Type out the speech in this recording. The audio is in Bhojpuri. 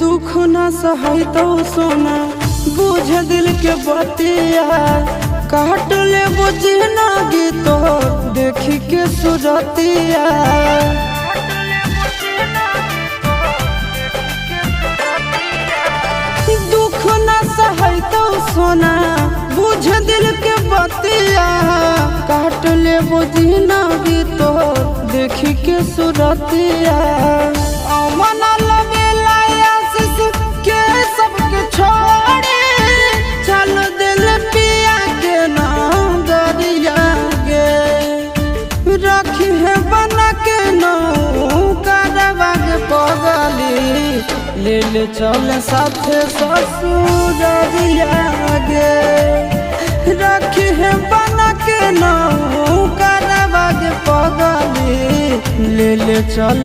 दुख न सही तो सोना बुझ दिल के बतिया काट ले बुझना गीतो देखी के सुरतिया दुख न सही तो सोना बुझ दिल के बतिया काट ले बुझना गीतो देखी के सुरतिया मना लबेला आशीष के सबके छोड़े चल दिल पिया के नाम दरिया गे रखी है बना के करवा के पगली ले ले चल साथे ससुरिया गे रखी है बना के करवा के पगली ले ले चल।